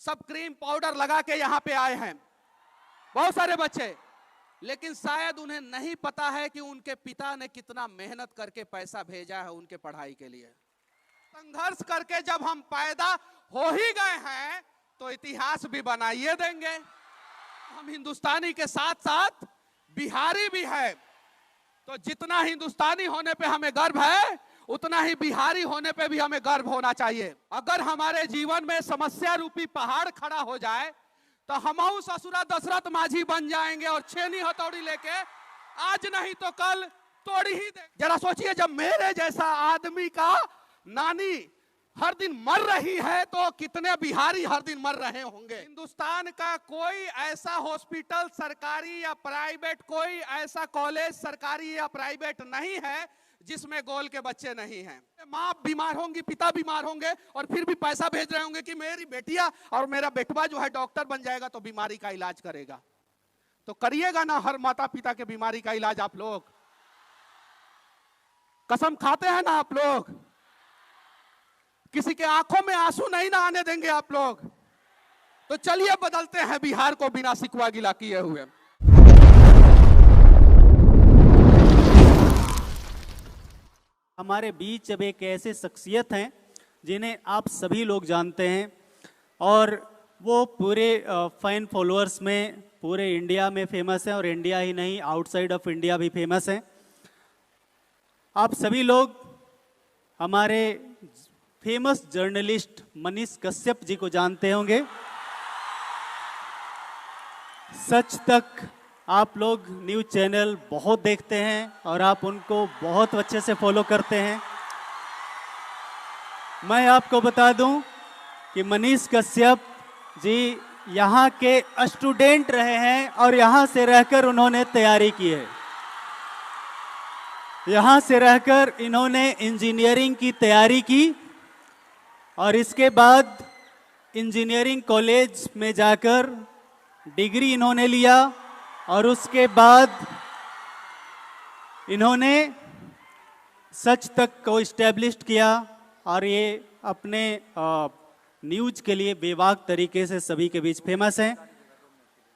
सब cream powder लगा के यहाँ पे आए हैं, बहुत सारे बच्चे, लेकिन शायद उन्हें नहीं पता है कि उनके पिता ने कितना मेहनत करके पैसा भेजा है उनके पढ़ाई के लिए। संघर्ष करके जब हम पैदा हो ही गए हैं तो इतिहास भी बनाइए देंगे। हम हिंदुस्तानी के साथ साथ बिहारी भी है, तो जितना हिंदुस्तानी होने पे हमें गर्व है उतना ही बिहारी होने पे भी हमें गर्व होना चाहिए। अगर हमारे जीवन में समस्या रूपी पहाड़ खड़ा हो जाए तो हमहू ससुरा दशरथ माझी बन जाएंगे और छेनी हथौड़ी लेके आज नहीं तो कल तोड़ी ही दे। जरा सोचिए, जब मेरे जैसा आदमी का नानी हर दिन मर रही है तो कितने बिहारी हर दिन मर रहे होंगे। हिंदुस्तान का कोई ऐसा हॉस्पिटल सरकारी या प्राइवेट, कोई ऐसा कॉलेज सरकारी या प्राइवेट नहीं है जिसमें गोल के बच्चे नहीं हैं। माँ बीमार होंगी, पिता बीमार होंगे और फिर भी पैसा भेज रहे होंगे कि मेरी बेटिया और मेरा बेटवा जो है डॉक्टर बन जाएगा तो बीमारी का इलाज करेगा। तो करिएगा ना हर माता पिता के बीमारी का इलाज आप लोग? कसम खाते हैं ना आप लोग? किसी के आंखों में आंसू नहीं ना आने देंगे आप लोग? तो चलिए बदलते हैं बिहार को बिना सिकवा गिला किए हुए। हमारे बीच अब एक ऐसे शख्सियत हैं जिन्हें आप सभी लोग जानते हैं और वो पूरे फैन फॉलोअर्स में पूरे इंडिया में फेमस हैं और इंडिया ही नहीं आउटसाइड ऑफ इंडिया भी फेमस हैं। आप सभी लोग हमारे फेमस जर्नलिस्ट मनीष कश्यप जी को जानते होंगे। सच तक आप लोग न्यूज़ चैनल बहुत देखते हैं और आप उनको बहुत अच्छे से फॉलो करते हैं। मैं आपको बता दूं कि मनीष कश्यप जी यहाँ के स्टूडेंट रहे हैं और यहाँ से रहकर उन्होंने तैयारी की है। यहाँ से रहकर इन्होंने इंजीनियरिंग की तैयारी की और इसके बाद इंजीनियरिंग कॉलेज में जाकर डिग्री इन्होंने लिया और उसके बाद इन्होंने सच तक को इस्टेब्लिश किया और ये अपने न्यूज़ के लिए बेबाक तरीके से सभी के बीच फेमस हैं।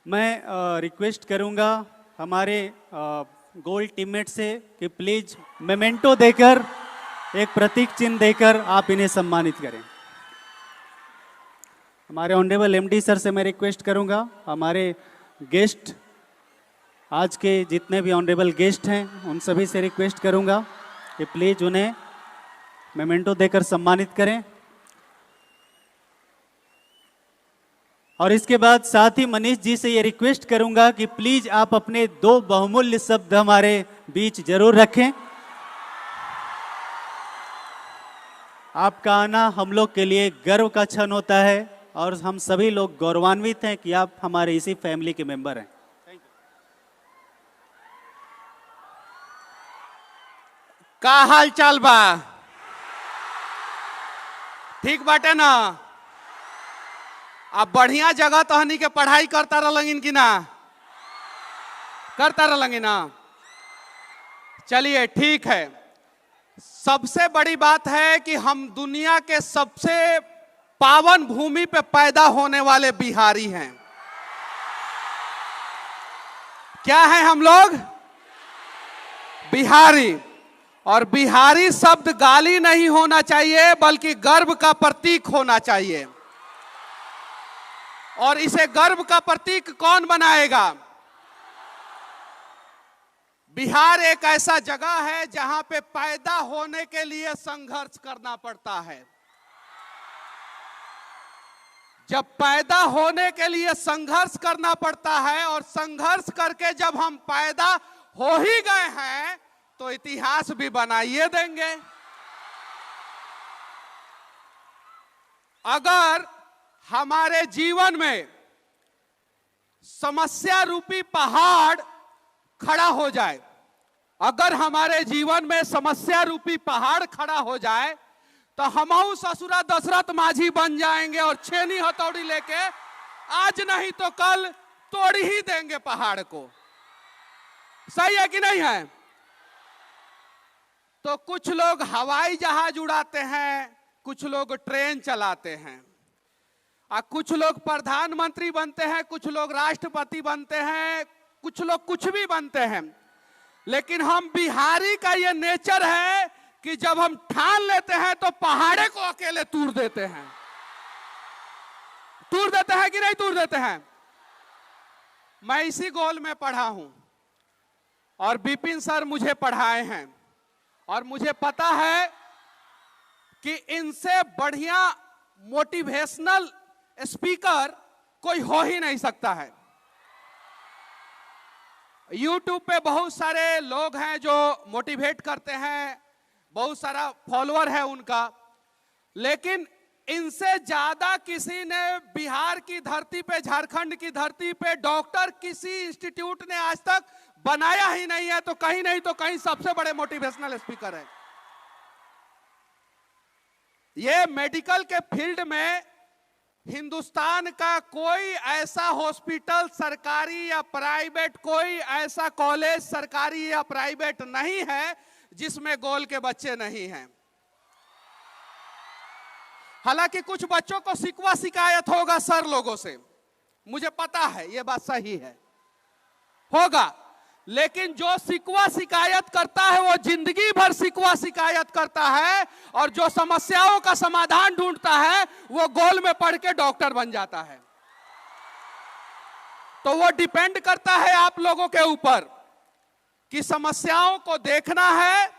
मैं रिक्वेस्ट करूंगा हमारे गोल्ड टीममेट से कि प्लीज मेमेंटो देकर, एक प्रतीक चिन्ह देकर आप इन्हें सम्मानित करें। हमारे ऑनरेबल एमडी सर से मैं रिक्वेस्ट करूंगा, हमारे गेस्ट आज के जितने भी ऑनरेबल गेस्ट हैं उन सभी से रिक्वेस्ट करूंगा कि प्लीज उन्हें मेमेंटो देकर सम्मानित करें। और इसके बाद साथ ही मनीष जी से ये रिक्वेस्ट करूंगा कि प्लीज आप अपने 2 बहुमूल्य शब्द हमारे बीच जरूर रखें। आपका आना हम लोग के लिए गर्व का क्षण होता है और हम सभी लोग गौरवान्वित हैं कि आप हमारे इसी फैमिली के मेंबर हैं। का हाल चाल बा? ठीक बाटे ना? अब बढ़िया जगह तो हनी के पढ़ाई करता रहलंगिन कि ना? करता रहलंगिन ना? चलिए ठीक है। सबसे बड़ी बात है कि हम दुनिया के सबसे पावन भूमि पे पैदा होने वाले बिहारी हैं। क्या है हम लोग? बिहारी। और बिहारी शब्द गाली नहीं होना चाहिए बल्कि गर्व का प्रतीक होना चाहिए। और इसे गर्व का प्रतीक कौन बनाएगा? बिहार एक ऐसा जगह है जहां पे पैदा होने के लिए संघर्ष करना पड़ता है। जब पैदा होने के लिए संघर्ष करना पड़ता है और संघर्ष करके जब हम पैदा हो ही गए हैं तो इतिहास भी बनाइए देंगे। अगर हमारे जीवन में समस्या रूपी पहाड़ खड़ा हो जाए, अगर हमारे जीवन में समस्या रूपी पहाड़ खड़ा हो जाए तो हमहू ससुरा दशरथ माझी बन जाएंगे और छेनी हथौड़ी लेके आज नहीं तो कल तोड़ ही देंगे पहाड़ को। सही है कि नहीं है? तो कुछ लोग हवाई जहाज उड़ाते हैं, कुछ लोग ट्रेन चलाते हैं। कुछ लोग प्रधानमंत्री बनते हैं, कुछ लोग राष्ट्रपति बनते हैं, कुछ लोग कुछ भी बनते हैं, लेकिन हम बिहारी का ये नेचर है कि जब हम ठान लेते हैं तो पहाड़े को अकेले तोड़ देते हैं। तोड़ देते हैं कि नहीं तोड़ देते हैं? मैं इसी गोल में पढ़ा हूं और विपिन सर मुझे पढ़ाए हैं और मुझे पता है कि इनसे बढ़िया मोटिवेशनल स्पीकर कोई हो ही नहीं सकता है। YouTube पे बहुत सारे लोग हैं जो मोटिवेट करते हैं, बहुत सारा फॉलोअर है उनका, लेकिन इनसे ज्यादा किसी ने बिहार की धरती पे, झारखंड की धरती पे डॉक्टर किसी इंस्टीट्यूट ने आज तक बनाया ही नहीं है। तो कहीं नहीं तो कहीं सबसे बड़े मोटिवेशनल स्पीकर है। ये मेडिकल के फील्ड में हिंदुस्तान का कोई ऐसा हॉस्पिटल सरकारी या प्राइवेट, कोई ऐसा कॉलेज सरकारी या प्राइवेट नहीं है जिसमें गोल के बच्चे नहीं हैं। हालांकि कुछ बच्चों को शिकवा शिकायत होगा सर लोगों से, मुझे पता है ये बात सही है, होगा, लेकिन जो शिकवा शिकायत करता है वो जिंदगी भर शिकवा शिकायत करता है, और जो समस्याओं का समाधान ढूंढता है वो गोल में पढ़ के डॉक्टर बन जाता है। तो वो डिपेंड करता है आप लोगों के ऊपर कि समस्याओं को देखना है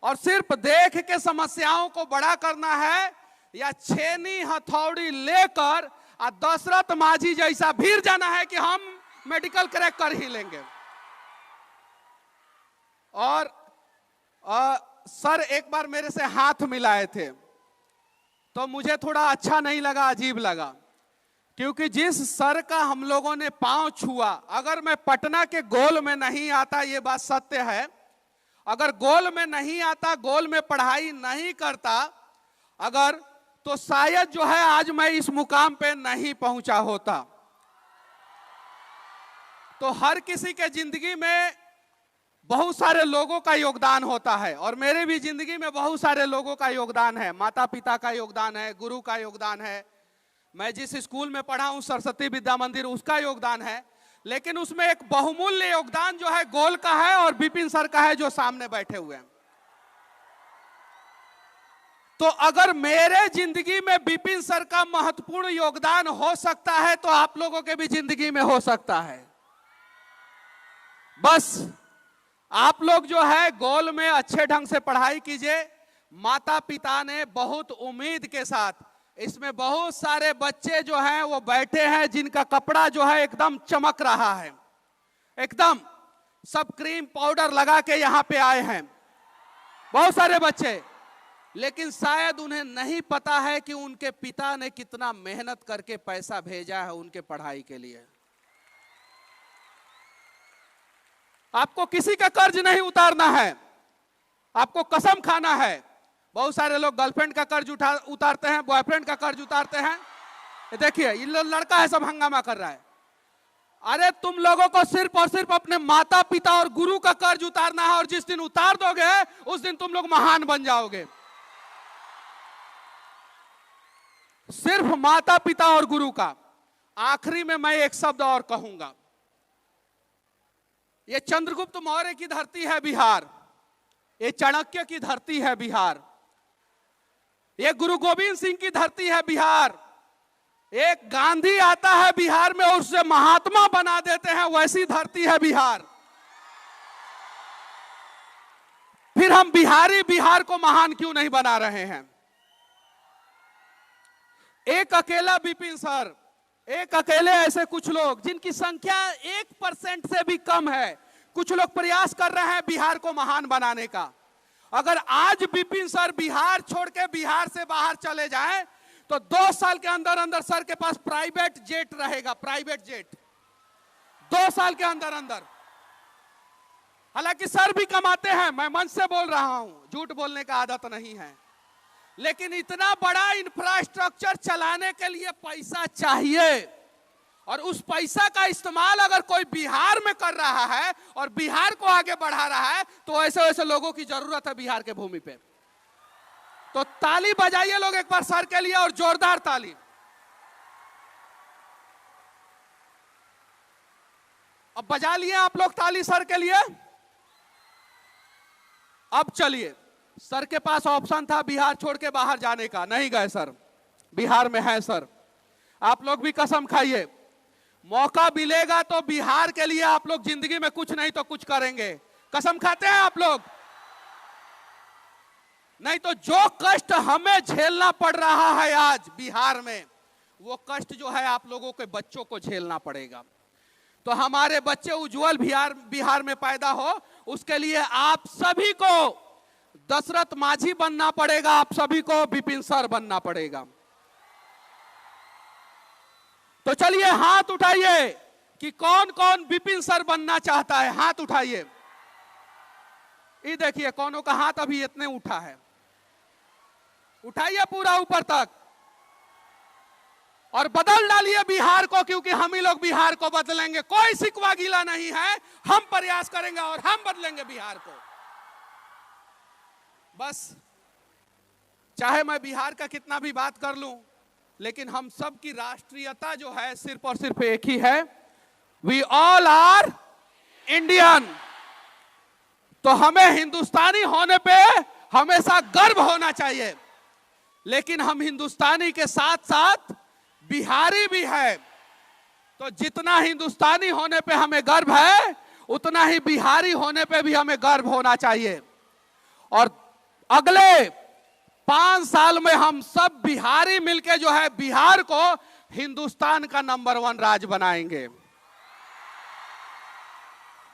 और सिर्फ देख के समस्याओं को बड़ा करना है, या छेनी हथौड़ी लेकर दशरथ माझी जैसा भीड़ जाना है कि हम मेडिकल क्रैक कर ही लेंगे। और सर एक बार मेरे से हाथ मिलाए थे तो मुझे थोड़ा अच्छा नहीं लगा, अजीब लगा, क्योंकि जिस सर का हम लोगों ने पांव छुआ, अगर मैं पटना के गोल में नहीं आता, ये बात सत्य है, अगर गोल में नहीं आता, गोल में पढ़ाई नहीं करता अगर, तो शायद जो है आज मैं इस मुकाम पे नहीं पहुंचा होता। तो हर किसी के जिंदगी में बहुत सारे लोगों का योगदान होता है, और मेरे भी जिंदगी में बहुत सारे लोगों का योगदान है। माता पिता का योगदान है, गुरु का योगदान है, मैं जिस स्कूल में पढ़ा हूं सरस्वती विद्या मंदिर, उसका योगदान है, लेकिन उसमें एक बहुमूल्य योगदान जो है गोल का है और विपिन सर का है जो सामने बैठे हुए हैं। तो अगर मेरे जिंदगी में विपिन सर का महत्वपूर्ण योगदान हो सकता है तो आप लोगों के भी जिंदगी में हो सकता है। बस आप लोग जो है गोल में अच्छे ढंग से पढ़ाई कीजिए। माता पिता ने बहुत उम्मीद के साथ, इसमें बहुत सारे बच्चे जो हैं वो बैठे हैं जिनका कपड़ा जो है एकदम चमक रहा है, एकदम सब क्रीम पाउडर लगा के यहाँ पे आए हैं बहुत सारे बच्चे, लेकिन शायद उन्हें नहीं पता है कि उनके पिता ने कितना मेहनत करके पैसा भेजा है उनके पढ़ाई के लिए। आपको किसी का कर्ज नहीं उतारना है, आपको कसम खाना है। बहुत सारे लोग गर्लफ्रेंड का कर्ज उतारते हैं, बॉयफ्रेंड का कर्ज उतारते हैं। देखिए ये लड़का है सब हंगामा कर रहा है। अरे तुम लोगों को सिर्फ और सिर्फ अपने माता पिता और गुरु का कर्ज उतारना है, और जिस दिन उतार दोगे उस दिन तुम लोग महान बन जाओगे। सिर्फ माता पिता और गुरु का। आखिरी में मैं एक शब्द और कहूंगा, ये चंद्रगुप्त मौर्य की धरती है बिहार, ये चाणक्य की धरती है बिहार, ये गुरु गोविंद सिंह की धरती है बिहार, एक गांधी आता है बिहार में और उसे महात्मा बना देते हैं, वैसी धरती है बिहार। फिर हम बिहारी बिहार को महान क्यों नहीं बना रहे हैं? एक अकेला विपिन सर, एक अकेले ऐसे कुछ लोग जिनकी संख्या 1% से भी कम है, कुछ लोग प्रयास कर रहे हैं बिहार को महान बनाने का। अगर आज विपिन सर बिहार छोड़ के बिहार से बाहर चले जाएं तो 2 साल के अंदर अंदर सर के पास प्राइवेट जेट रहेगा, प्राइवेट जेट 2 साल के अंदर अंदर। हालांकि सर भी कमाते हैं, मैं मन से बोल रहा हूं, झूठ बोलने का आदत नहीं है, लेकिन इतना बड़ा इंफ्रास्ट्रक्चर चलाने के लिए पैसा चाहिए, और उस पैसा का इस्तेमाल अगर कोई बिहार में कर रहा है और बिहार को आगे बढ़ा रहा है तो ऐसे ऐसे लोगों की जरूरत है बिहार के भूमि पे। तो ताली बजाइए लोग एक बार सर के लिए, और जोरदार ताली। अब बजा लिए आप लोग ताली सर के लिए। अब चलिए, सर के पास ऑप्शन था बिहार छोड़ के बाहर जाने का, नहीं गए सर, बिहार में है सर। आप लोग भी कसम खाइए, मौका मिलेगा तो बिहार के लिए आप लोग जिंदगी में कुछ नहीं तो कुछ करेंगे। कसम खाते हैं आप लोग? नहीं तो जो कष्ट हमें झेलना पड़ रहा है आज बिहार में, वो कष्ट जो है आप लोगों के बच्चों को झेलना पड़ेगा। तो हमारे बच्चे उज्जवल बिहार में पैदा हो, उसके लिए आप सभी को दशरथ मांझी बनना पड़ेगा, आप सभी को विपिन सर बनना पड़ेगा। तो चलिए हाथ उठाइए कि कौन कौन विपिन सर बनना चाहता है, हाथ उठाइए। ये देखिए कौनों का हाथ अभी इतने उठा है, उठाइए पूरा ऊपर तक और बदल डालिए बिहार को, क्योंकि हम ही लोग बिहार को बदलेंगे। कोई सिकवा गीला नहीं है, हम प्रयास करेंगे और हम बदलेंगे बिहार को। बस चाहे मैं बिहार का कितना भी बात कर लूं, लेकिन हम सब की राष्ट्रीयता जो है सिर्फ और सिर्फ एक ही है, वी ऑल आर इंडियन। तो हमें हिंदुस्तानी होने पे हमेशा गर्व होना चाहिए, लेकिन हम हिंदुस्तानी के साथ साथ बिहारी भी है। तो जितना हिंदुस्तानी होने पे हमें गर्व है, उतना ही बिहारी होने पे भी हमें गर्व होना चाहिए। और अगले 5 साल में हम सब बिहारी मिलके जो है बिहार को हिंदुस्तान का नंबर 1 राज्य बनाएंगे।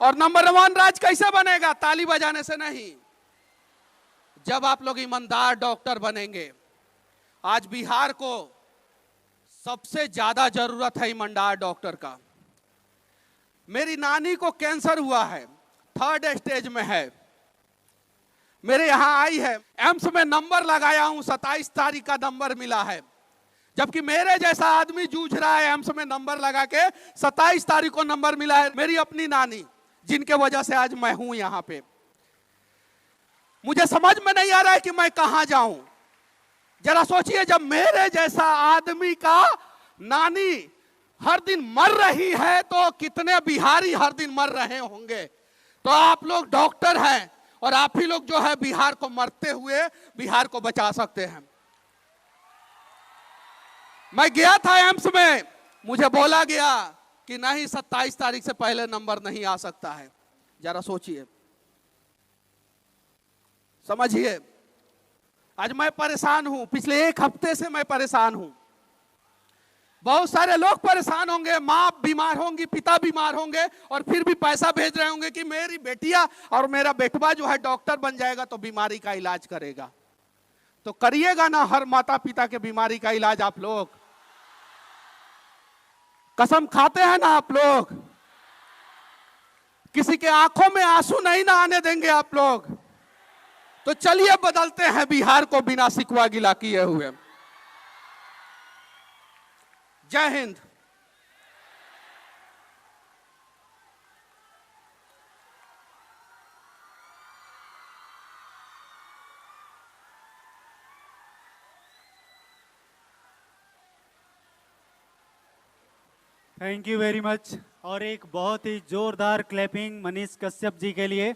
और नंबर 1 राज्य कैसे बनेगा? ताली बजाने से नहीं, जब आप लोग ईमानदार डॉक्टर बनेंगे। आज बिहार को सबसे ज्यादा जरूरत है ईमानदार डॉक्टर का। मेरी नानी को कैंसर हुआ है, 3rd स्टेज में है, मेरे यहां आई है, एम्स में नंबर लगाया हूं, 27 तारीख का नंबर मिला है। जबकि मेरे जैसा आदमी जूझ रहा है एम्स में नंबर लगा के, 27 तारीख को नंबर मिला है। मेरी अपनी नानी, जिनके वजह से आज मैं हूं यहां पे। मुझे समझ में नहीं आ रहा है कि मैं कहां जाऊं। जरा सोचिए, जब मेरे जैसा आदमी का नानी हर दिन मर रही है, तो कितने बिहारी हर दिन मर रहे होंगे। तो आप लोग डॉक्टर हैं और आप ही लोग जो है बिहार को मरते हुए बिहार को बचा सकते हैं। मैं गया था एम्स में, मुझे बोला गया कि नहीं 27 तारीख से पहले नंबर नहीं आ सकता है। जरा सोचिए, समझिए। आज मैं परेशान हूं, पिछले 1 हफ्ते से मैं परेशान हूं। बहुत सारे लोग परेशान होंगे, माँ बीमार होंगी, पिता बीमार होंगे, और फिर भी पैसा भेज रहे होंगे कि मेरी बेटिया और मेरा बेटवा जो है डॉक्टर बन जाएगा तो बीमारी का इलाज करेगा। तो करिएगा ना हर माता पिता के बीमारी का इलाज आप लोग? कसम खाते हैं ना आप लोग? किसी के आंखों में आंसू नहीं ना आने देंगे आप लोग। तो चलिए बदलते हैं बिहार को बिना सिकवा गिला किए हुए। जय Hind. Thank you very much. और एक बहुत ही जोरदार क्लैपिंग मनीष कश्यप जी के लिए।